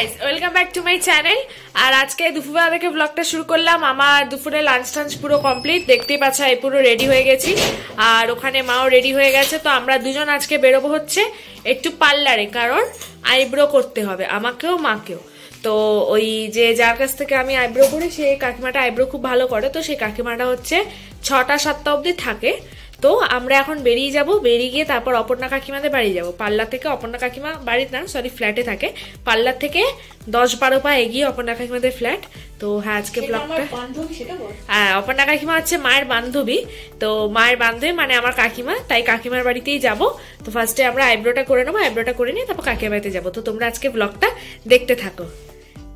Guys, welcome back to my channel. আর আজকে দুপুরবেলা থেকে ব্লগটা শুরু করলাম। আমার দুপুরে লাঞ্চ টাঞ্চ পুরো কমপ্লিট, দেখতেই পাচ্ছ এই পুরো রেডি হয়ে গেছি। আর ওখানে মাও রেডি হয়ে গেছে। তো আমরা দুজন আজকে বেরোবো হচ্ছে একটু পার্লারে, কারণ আইব্রো করতে হবে আমাকেও মাকেও। তো ওই যে যার কাছ থেকে আমি আইব্রো করি সেই কাকিমাটা আইব্রো খুব ভালো করে, তো সেই কাকিমাটা হচ্ছে 6টা-7টা অবধি থাকে। তো আমরা এখন বেরিয়ে যাব, বেরিয়ে গিয়ে তারপর অপর্ণা কাকিমাদের বাড়ি যাব। পার্লার থেকে অপর্ণা কাকিমা বাড়িতে না, সরি ফ্ল্যাটে থাকে। পার্লার থেকে 10-12 পা এগিয়ে অপর্ণা কাকিমাদের ফ্ল্যাট। তো হ্যাঁ, আজকে ব্লগটা হ্যাঁ, অপর্ণা কাকিমা হচ্ছে মায়ের বান্ধবী। তো মায়ের বান্ধবী মানে আমার কাকিমা, তাই কাকিমার বাড়িতেই যাব। তো ফার্স্টে আমরা আইব্রোটা করে নেবো, আইব্রোটা করে নিয়ে তারপর কাকিমার বাড়িতে যাবো। তো তোমরা আজকে ব্লগটা দেখতে থাকো।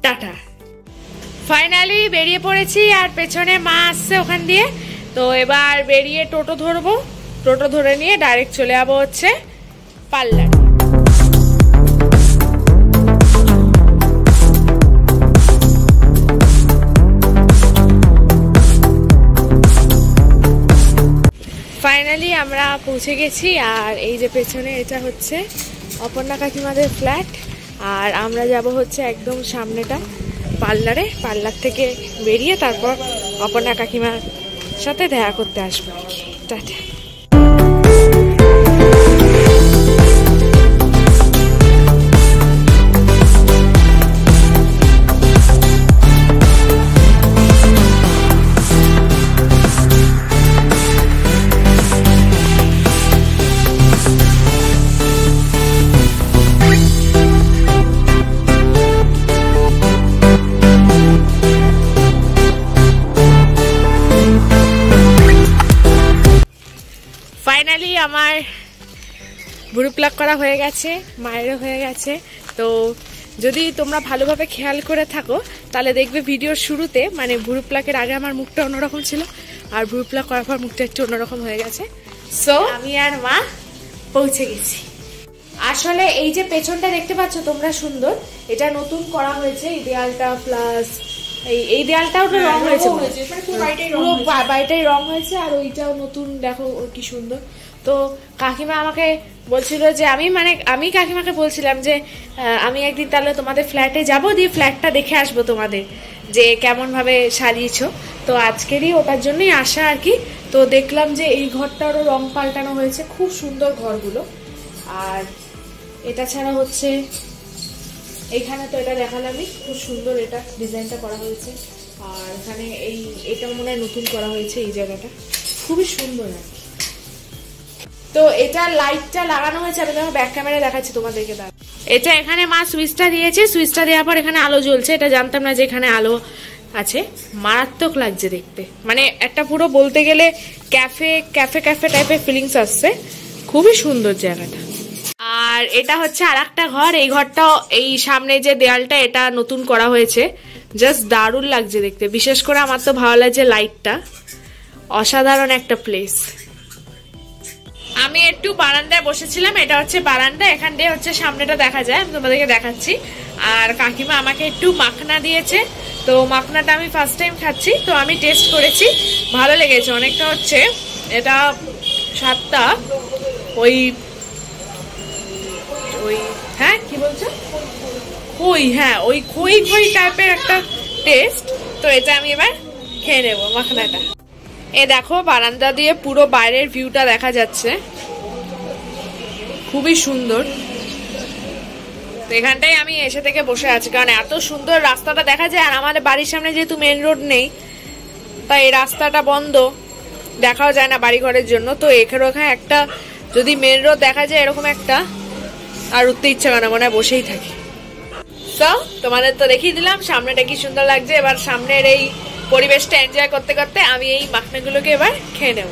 টাটা। ফাইনালি বেরিয়ে পড়েছি, আর পেছনে মা আসছে ওখান দিয়ে। তো এবার বেরিয়ে টোটো ধরবো, টোটো ধরে নিয়ে ডাইরেক্ট চলে যাবো হচ্ছে পার্লার। ফাইনালি আমরা পৌঁছে গেছি। আর এই যে পেছনে এটা হচ্ছে অপর্ণা কাকিমাদের ফ্ল্যাট। আর আমরা যাব হচ্ছে একদম সামনেটা পার্লারে। পার্লার থেকে বেরিয়ে তারপর অপর্ণা কাকিমার সাথে দেখা করতে আসবো আর কি। টাটা। ফাইনালি আমার ভুরু প্লাক করা হয়ে গেছে, মায়েরও হয়ে গেছে। তো যদি তোমরা ভালোভাবে খেয়াল করে থাকো তাহলে দেখবে ভিডিওর শুরুতে মানে ভুরু প্লাকের আগে আমার মুখটা অন্যরকম ছিল, আর ভুরু প্লাক করার পর মুখটা একটু অন্যরকম হয়ে গেছে। সো আমি আর মা পৌঁছে গেছি। আসলে এই যে পেছনটা দেখতে পাচ্ছ তোমরা সুন্দর, এটা নতুন করা হয়েছে। এই দেয়ালটা প্লাস এই দেয়ালটাও তো রং হয়েছে, পুরো বাড়িটাই রং হয়েছে। আর ওইটাও নতুন, দেখো কি সুন্দর। তো কাকিমা আমাকে বলছিল যে আমি কাকিমাকে বলছিলাম যে আমি একদিন তাহলে তোমাদের ফ্ল্যাটে যাব, দিয়ে ফ্ল্যাটটা দেখে আসবো তোমাদের যে কেমন ভাবে সাজিয়েছো। তো আজকেরই ওটার জন্যই আসা আর কি। তো দেখলাম যে এই ঘরটারও রং পাল্টানো হয়েছে, খুব সুন্দর ঘরগুলো। আর এটা ছাড়া হচ্ছে এইখানে তো এটা দেখালামই, খুব সুন্দর এটা ডিজাইনটা করা হয়েছে। আর এখানে এটা মনে হয় নতুন করা হয়েছে, এই জায়গাটা খুবই সুন্দর আর কি। তো এটা লাইটটা লাগানো হয়েছে, আমি তোমার ব্যাক ক্যামেরায় দেখাচ্ছি তোমাদেরকে। এটা এখানে মা সুইচটা দিয়েছে, সুইচটা দেওয়ার পর এখানে আলো জ্বলছে। এটা জানতাম না যে এখানে আলো আছে। মারাত্মক লাগছে দেখতে, মানে একটা পুরো বলতে গেলে ক্যাফে ক্যাফে ক্যাফে টাইপের ফিলিংস আসছে। খুবই সুন্দর জায়গাটা। আর এটা হচ্ছে আর একটা ঘর। এই ঘরটাও এই সামনে যে দেয়ালটা এটা নতুন করা হয়েছে, জাস্ট দারুণ লাগছে দেখতে। বিশেষ করে আমার তো ভালো লাগছে লাইটটা, অসাধারণ একটা প্লেস। আমি একটু বারান্দায় বসেছিলাম, এটা হচ্ছে বারান্দা, এখান দিয়ে হচ্ছে সামনেটা দেখা যায়, আমি তোমাদেরকে দেখাচ্ছি। আর কাকিমা আমাকে একটু মাখনা দিয়েছে, তো মাখনাটা আমি ফার্স্ট টাইম খাচ্ছি। তো আমি টেস্ট করেছি, ভালো লেগেছে অনেকটা। হচ্ছে এটা স্বাদটা ওই হ্যাঁ কি বলছো, খই, হ্যাঁ ওই খই খই টাইপের একটা টেস্ট। তো এটা আমি এবার খেয়ে নেবো মাখনাটা। এ দেখো বারান্দা দিয়ে পুরো বাইরের ভিউটা দেখা যাচ্ছে, খুবই সুন্দর। তো এখানটাই আমি এসে থেকে বসে আছি, কারণ এত সুন্দর রাস্তাটা দেখা যায়। আর আমাদের বাড়ির সামনে যেহেতু মেন রোড নেই, তাই এই রাস্তাটা বন্ধ, দেখাও যায় না বাড়ি ঘরের জন্য। তো এখানে একটা যদি মেন রোড দেখা যায় এরকম একটা, আর উঠতে ইচ্ছা করে না, মনে হয় বসেই থাকি। তো তোমাদের তো দেখিয়ে দিলাম সামনেটা কি সুন্দর লাগছে। এবার সামনের এই পরিবেশটা এনজয় করতে করতে আমি এই মাখনাগুলোকে এবার খেয়ে নেব।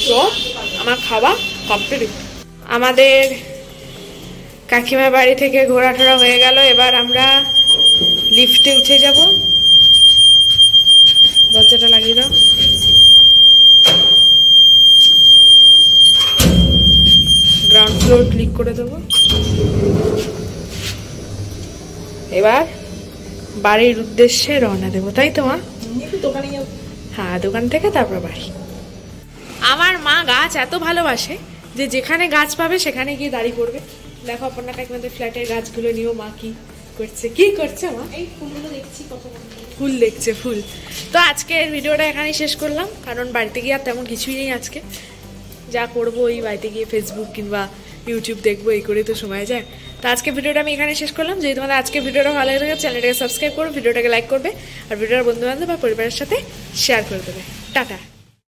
তো আমার খাওয়া কমপ্লিট। আমাদের কাকিমার বাড়ি থেকে ঘোরাটোরা হয়ে গেল। এবার আমরা লিফটে উঠে যাব। দরজাটা লাগিয়ে দাও। গ্রাউন্ড ফ্লোর ক্লিক করে দেবো। এবার বাড়ির উদ্দেশ্যে রওনা দেবো, তাই তো মা? হ্যাঁ, দোকান থেকে তারপর বাড়ি। আমার মা গাছ এত ভালোবাসে যে যেখানে গাছ পাবে সেখানে গিয়ে দাঁড়িয়ে পড়বে। দেখো অপর্ণা কাকিমাদের ফ্ল্যাটের গাছগুলো নিয়েও মা কি করছে মা? এই ফুলগুলো দেখছি, কত ফুল দেখছে, ফুল। তো আজকের ভিডিওটা এখানেই শেষ করলাম, কারণ বাড়িতে গিয়ে আর তেমন কিছুই নেই আজকে। যা করবো ওই বাড়িতে গিয়ে ফেসবুক কিংবা ইউটিউব দেখবো, এই করেই তো সময় যায়। তো আজকে ভিডিওটা আমি এখানে শেষ করলাম। যদি তোমাদের আজকে ভিডিওটা ভালো লাগে চ্যানেলটাকে সাবস্ক্রাইব করো, ভিডিওটাকে লাইক করবে, আর ভিডিওর বন্ধু বান্ধব বা পরিবারের সাথে শেয়ার করে দেবে। টাটা।